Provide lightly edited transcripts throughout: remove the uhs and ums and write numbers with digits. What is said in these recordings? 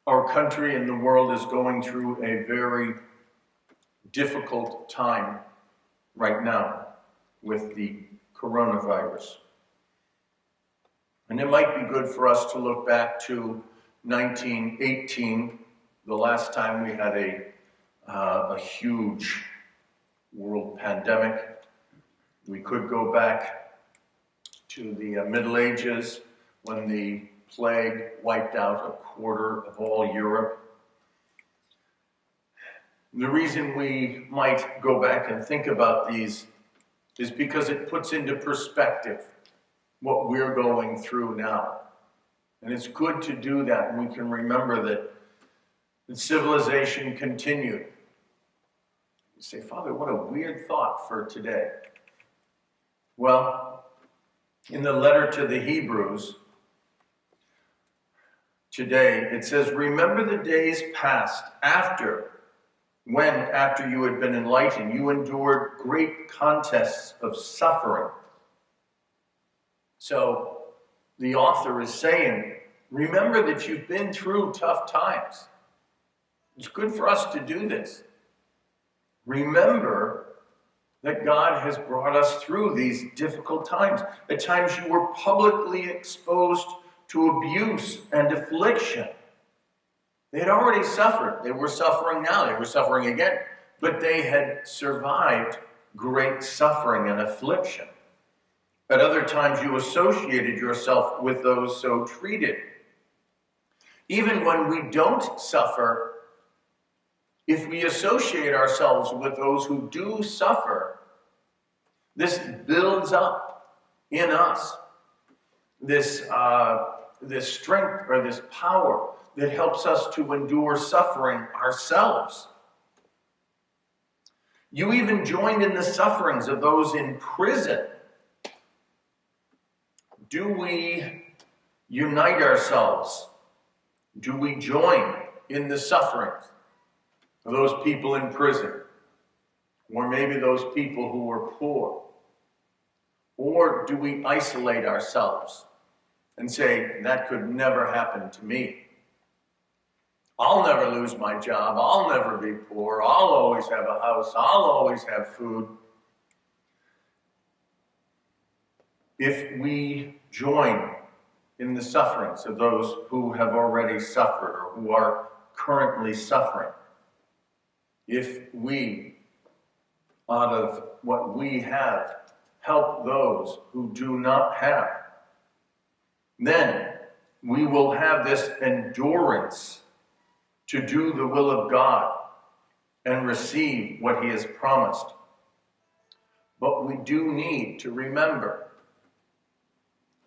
Our country and the world is going through a very difficult time right now with the coronavirus. And it might be good for us to look back to 1918, the last time we had a huge world pandemic. We could go back to the Middle Ages when the plague wiped out a quarter of all Europe. The reason we might go back and think about these is because it puts into perspective what we're going through now. And it's good to do that, and we can remember that civilization continued. You say, Father, what a weird thought for today. Well, in the letter to the Hebrews, today, it says, remember the days past after you had been enlightened, you endured great contests of suffering. So the author is saying, remember that you've been through tough times. It's good for us to do this. Remember that God has brought us through these difficult times. At times you were publicly exposed to abuse and affliction. They had already suffered. They were suffering now. They were suffering again. But they had survived great suffering and affliction. At other times you associated yourself with those so treated. Even when we don't suffer, if we associate ourselves with those who do suffer, this builds up in us this strength or this power that helps us to endure suffering ourselves. You even joined in the sufferings of those in prison. Do we unite ourselves? Do we join in the sufferings of those people in prison? Or maybe those people who were poor? Or do we isolate ourselves and say, that could never happen to me? I'll never lose my job. I'll never be poor. I'll always have a house. I'll always have food. If we join in the sufferings of those who have already suffered or who are currently suffering, if we, out of what we have, help those who do not have, then we will have this endurance to do the will of God and receive what He has promised. But we do need to remember,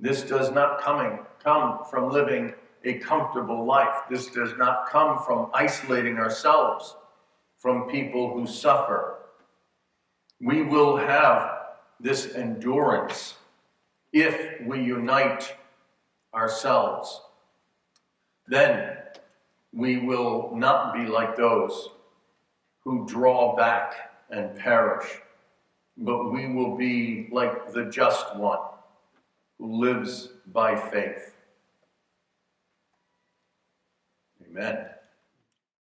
this does not come from living a comfortable life. This does not come from isolating ourselves from people who suffer. We will have this endurance if we unite ourselves. Then we will not be like those who draw back and perish, but we will be like the just one who lives by faith. Amen.